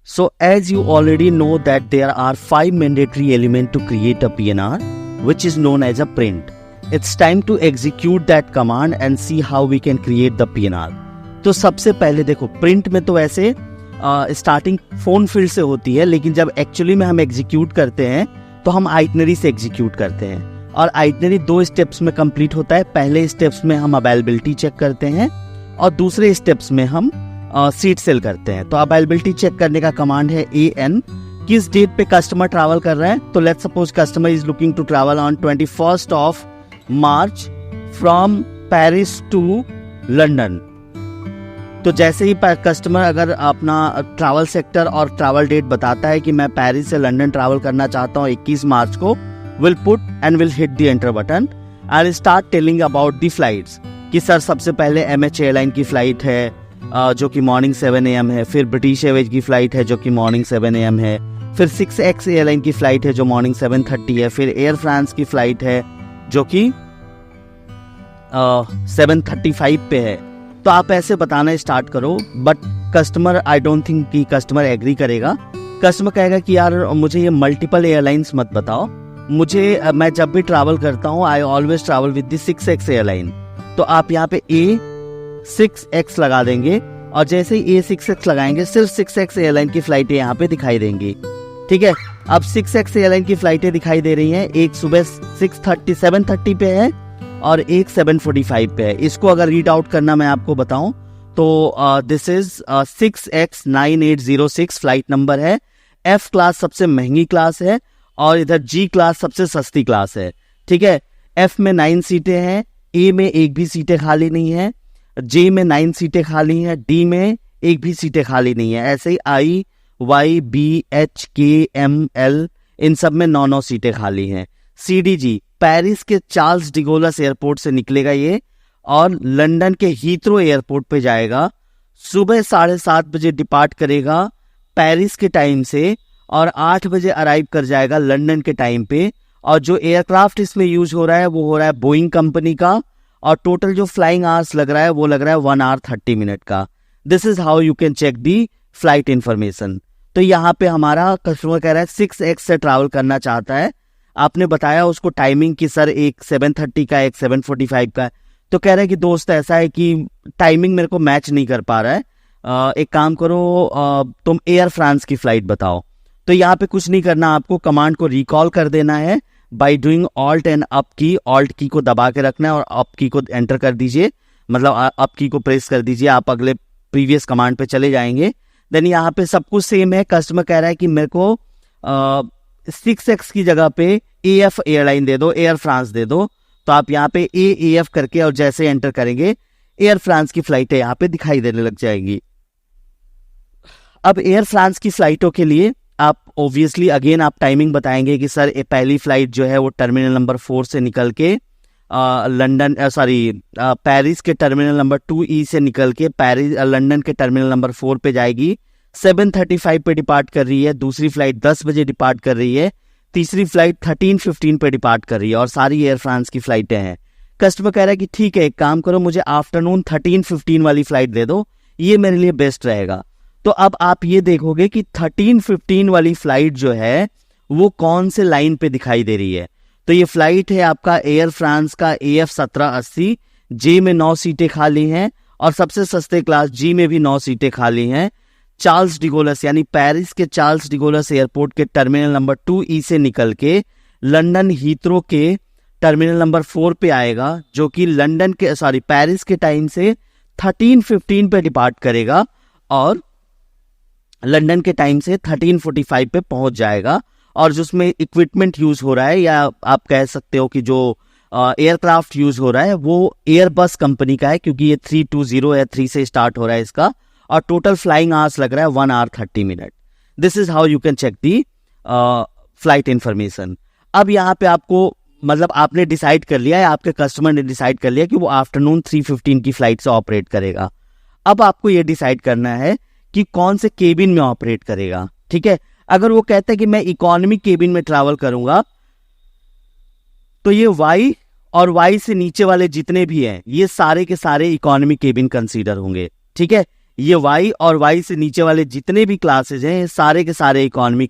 So as you already know that there are 5 mandatory elements to create a PNR, which is known as a print. It's time to execute that command and see how we can create the PNR. तो सबसे पहले देखो, print में तो ऐसे starting phone field से होती है, लेकिन जब एक्चुअली में हम एग्जीक्यूट करते हैं तो हम आइटनरी से एग्जीक्यूट करते हैं। और आइटनरी 2 स्टेप्स में कंप्लीट होता है। पहले स्टेप्स में हम अवेलेबिलिटी चेक करते हैं और दूसरे स्टेप्स में हम सीट सेल करते हैं। तो अवेलेबिलिटी चेक करने का कमांड है AN। किस डेट पे कस्टमर ट्रैवल कर रहा है, तो let's suppose customer is looking to travel on 21st of March from Paris to London. तो जैसे ही कस्टमर अगर अपना ट्रैवल सेक्टर और ट्रैवल डेट बताता है कि मैं पेरिस से लंदन ट्रैवल करना चाहता हूँ 21 मार्च को, will put and will hit the enter button and start telling about the flights कि सर सबसे पहले MH एयरलाइन की फ्लाइट है जो कि मॉर्निंग 7 AM है, फिर ब्रिटिश एयरवेज की फ्लाइट है जो कि मॉर्निंग 7 AM है, फिर 6X एयरलाइन की फ्लाइट है जो मॉर्निंग 7:30 है, फिर एयर फ्रांस की फ्लाइट है जो कि 7:35 पे है। तो आप ऐसे बताना स्टार्ट करो, but customer I don't think कि कस्टमर एग्री करेगा। कस्टमर कहेगा कि यार मुझे ये मल्टीपल एयरलाइंस मत बताओ, मैं जब भी ट्रैवल करता हूँ I always travel with the 6X airline. तो आप यहाँ पे A6X लगा देंगे और जैसे ही A6X लगाएंगे सिर्फ 6X एयरलाइन की फ्लाइटें यहाँ पे दिखाई देंगी। ठीक है, अब 6X एयरलाइन की फ्लाइटें दिखाई दे रही हैं। एक सुबह 7:30 पे है और एक 7:45 पे है। इसको अगर रीड आउट करना मैं आपको बताऊं तो this is 6X9806 flight number है। F क्लास सबसे महंगी क्लास है और इधर G क्लास सबसे सस्ती क्लास है। ठीक है, F में 9 सीटें हैं, A में एक भी सीटें खाली नहीं है, J में 9 सीटें खाली हैं, D में एक भी सीटें खाली नहीं है। ऐसे ही I, Y, B, H, K, M, L इन सब में 9 सीटें खाली हैं। CDG पेरिस के चार्ल्स डिगोलस एयरपोर्ट से निकलेगा ये और लंदन के हीथ्रो एयरपोर्ट पे जाएगा। सुबह 7:30 बजे डिपार्ट करेगा पेरिस के टाइम से और 8 बजे अराइव कर जाएगा लंदन के टाइम पे। और जो एयरक्राफ्ट इसमें यूज हो रहा है वो हो रहा है बोइंग कंपनी का और टोटल जो फ्लाइंग आवर्स लग रहा है वो लग रहा है 1 hour 30 minute का। This is how you can check the flight information. तो यहाँ पे हमारा कस्टमर कह रहा है 6X से ट्रैवल करना चाहता है। आपने बताया उसको टाइमिंग कि सर एक 7:30 का एक 7:45 का है। तो कह रहा है कि दोस्त ऐसा है कि टाइमिंग मेरे को मैच नहीं कर पा रहा है, एक काम करो तुम एयर फ्रांस की फ्लाइट बताओ। तो यहाँ पे कुछ नहीं करना, आपको कमांड को रिकॉल कर देना है by doing alt and up की। ऑल्ट की को दबा के रखना है और अप की को एंटर कर दीजिए, मतलब अप की को प्रेस कर दीजिए। आप अगले प्रीवियस कमांड पे चले जाएंगे। देन यहाँ पे सब कुछ सेम है। कस्टमर कह रहा है कि मेरे को 6X की जगह पे AF एयरलाइन दे दो, एयर फ्रांस दे दो। तो आप यहाँ पे AF करके और जैसे एंटर करेंगे एयर फ्रांस की फ्लाइटें यहाँ पे दिखाई देने लग जाएंगी। अब एयर फ्रांस की फ्लाइटों के लिए आप ऑब्वियसली अगेन आप टाइमिंग बताएंगे कि सर पहली फ्लाइट जो है वो टर्मिनल नंबर 4 से निकल के पेरिस के टर्मिनल नंबर 2E से निकल के लंदन के टर्मिनल नंबर 4 पे जाएगी। 7:35 पे डिपार्ट कर रही है। दूसरी फ्लाइट 10 बजे डिपार्ट कर रही है। तीसरी फ्लाइट 13:15 पे डिपार्ट कर रही है और सारी एयर फ्रांस की फ्लाइटें हैं। कस्टमर कह रहा है कि ठीक है, एक काम करो मुझे आफ्टरनून 13:15 वाली फ्लाइट दे दो, ये मेरे लिए बेस्ट रहेगा। तो अब आप ये देखोगे कि 13:15 वाली फ्लाइट जो है वो कौन से लाइन पे दिखाई दे रही है। तो ये फ्लाइट है आपका एयर फ्रांस का AF 1780। J में 9 सीटें खाली हैं और सबसे सस्ते क्लास G में भी 9 सीटें खाली हैं। चार्ल्स डिगोलस यानी पेरिस के चार्ल्स डिगोलस एयरपोर्ट के टर्मिनल नंबर 2E से निकल के लंदन हीथ्रो के टर्मिनल नंबर 4 पे आएगा, जो कि पेरिस के टाइम से 13:15 पे डिपार्ट करेगा और लंदन के टाइम से 13:45 पे पहुंच जाएगा। और जिसमें इक्विपमेंट यूज हो रहा है या आप कह सकते हो कि जो एयरक्राफ्ट यूज हो रहा है वो एयरबस कंपनी का है, क्योंकि ये 320 है, 3 से स्टार्ट हो रहा है इसका। और टोटल फ्लाइंग आवर्स लग रहा है 1 hour 30 minute। This is how you can check the flight information. अब यहाँ पे आपको मतलब आपने डिसाइड कर लिया है, आपके कस्टमर ने डिसाइड कर लिया कि वो आफ्टरनून 3:15 की फ्लाइट से ऑपरेट करेगा। अब आपको ये डिसाइड करना है कि कौन से केबिन में ऑपरेट करेगा। ठीक है, अगर वो कहता है कि मैं इकोनॉमी केबिन में ट्रैवल करूंगा तो ये Y और Y से नीचे वाले जितने भी हैं ये सारे के सारे इकोनॉमी केबिन कंसीडर होंगे। ठीक है, ये y और y से नीचे वाले जितने भी क्लासेज हैं सारे के सारे इकोनॉमी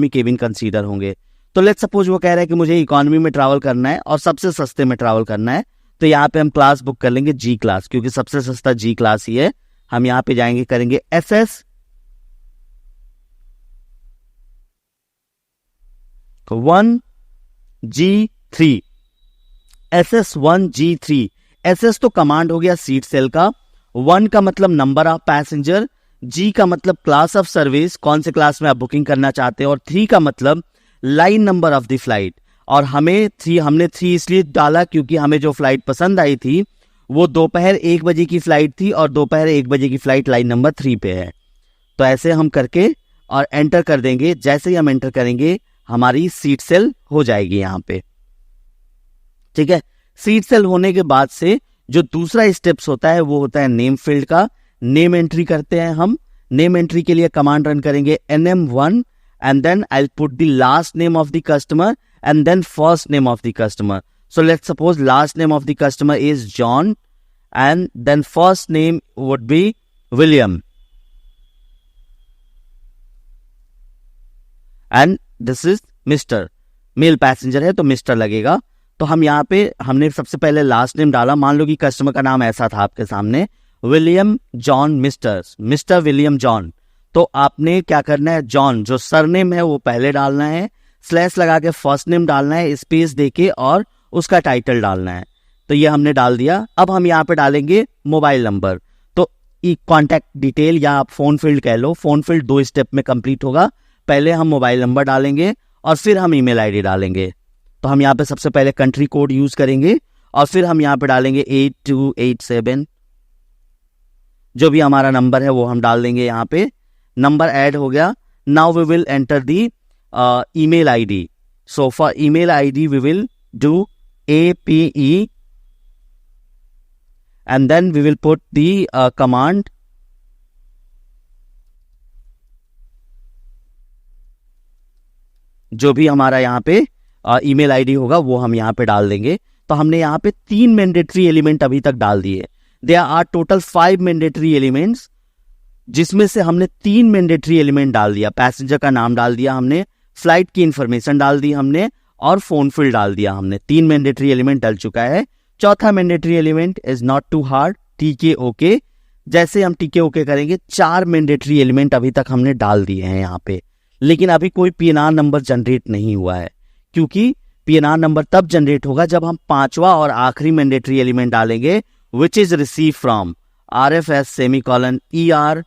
केबिन कंसीडर होंगे। तो लेट्स सपोज वो कह रहा है कि मुझे इकोनॉमी में ट्रैवल करना है और सबसे सस्ते में ट्रैवल करना है, तो यहाँ पे हम क्लास बुक कर लेंगे जी क्लास, क्योंकि सबसे सस्ता जी क्लास ही है। हम यहाँ पे जाएंगे, करेंगे SS 1G3, SS 1G3। SS तो कमांड हो गया सीट सेल का, 1 का मतलब नंबर ऑफ पैसेंजर, G का मतलब क्लास ऑफ सर्विस, कौन से क्लास में आप बुकिंग करना चाहते हैं, और 3 का मतलब line number of the flight. और हमने 3 इसलिए डाला क्योंकि हमें जो फ्लाइट पसंद आई थी वो दोपहर 1 बजे की फ्लाइट थी, और दोपहर 1 बजे की फ्लाइट लाइन नंबर 3 पे है। तो ऐसे हम करके और एंटर कर देंगे। जैसे ही हम एंटर करेंगे हमारी सीट सेल हो जाएगी यहाँ पे, ठीक है। सीट सेल होने के बाद से जो दूसरा स्टेप्स होता है वो होता है नेम फील्ड का। नेम एंट्री करते हैं हम। नेम एंट्री के लिए कमांड रन करेंगे NM1 and then I'll put the last name of the customer and then first name of the customer. So let's suppose last name of the customer is John and then first name would be William. And this is Mr. Male passenger है तो mister लगेगा। तो हम यहाँ पे हमने सबसे पहले लास्ट नेम डाला। मान लो कि कस्टमर का नाम ऐसा था आपके सामने, William John mister William John. तो आपने क्या करना है, जॉन जो सरनेम है वो पहले डालना है, स्लैश लगा के फर्स्ट नेम डालना है, स्पेस देके और उसका टाइटल डालना है। तो ये हमने डाल दिया। अब हम यहाँ पे डालेंगे मोबाइल नंबर। तो कॉन्टैक्ट डिटेल या आप फोन फील्ड कह लो, फोन फील्ड 2 स्टेप में कंप्लीट होगा। पहले हम मोबाइल नंबर डालेंगे और फिर हम ईमेल आईडी डालेंगे। तो हम यहाँ पे सबसे पहले कंट्री कोड यूज करेंगे और फिर हम यहाँ पे डालेंगे 8287। जो भी हमारा नंबर है वो हम डाल देंगे। यहाँ पे नंबर ऐड हो गया। Now we will enter the email ID. So for email ID we will do APE and then we will put the command जो भी हमारा यहाँ पे ईमेल आईडी होगा वो हम यहाँ पे डाल देंगे। तो हमने यहाँ पे 3 मैंडेटरी एलिमेंट अभी तक डाल दिए। There are total 5 mandatory elements, जिसमें से हमने 3 मैंडेटरी एलिमेंट डाल दिया। पैसेंजर का नाम डाल दिया हमने, फ्लाइट की इंफॉर्मेशन डाल दी हमने और फोन फील्ड डाल दिया हमने। 3 मैंडेटरी एलिमेंट डल चुका है। चौथा mandatory element is not too hard, TK OK। जैसे हम TK OK करेंगे 4 मैंडेटरी एलिमेंट अभी तक हमने डाल दिए हैं यहाँ पे, लेकिन अभी कोई PNR नंबर जनरेट नहीं हुआ है, क्योंकि PNR नंबर तब जनरेट होगा जब हम 5वां और आखिरी मैंडेटरी एलिमेंट डालेंगे, which is receive from RFS semicolon ER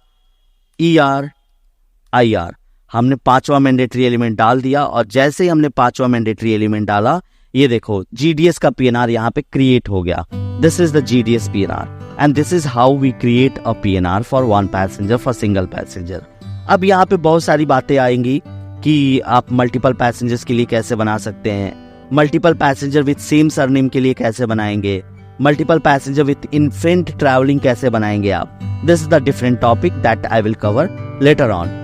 IR। हमने 5वां मैंडेटरी एलिमेंट डाल दिया और जैसे ही हमने 5वां मैंडेटरी एलिमेंट डाला, ये देखो GDS का PNR यहाँ पे क्रिएट हो गया। This is the GDS PNR and this is how we create a PNR for 1 passenger, for single passenger. अब यहाँ पे बहुत सारी बातें आएंगी कि आप मल्टीपल पैसेंजर्स के लिए कैसे बना सकते हैं, multiple passenger with same surname के लिए कैसे बनाएंगे, multiple passenger with infant travelling कैसे बनाएंगे आप। This is the different topic that I will cover later on.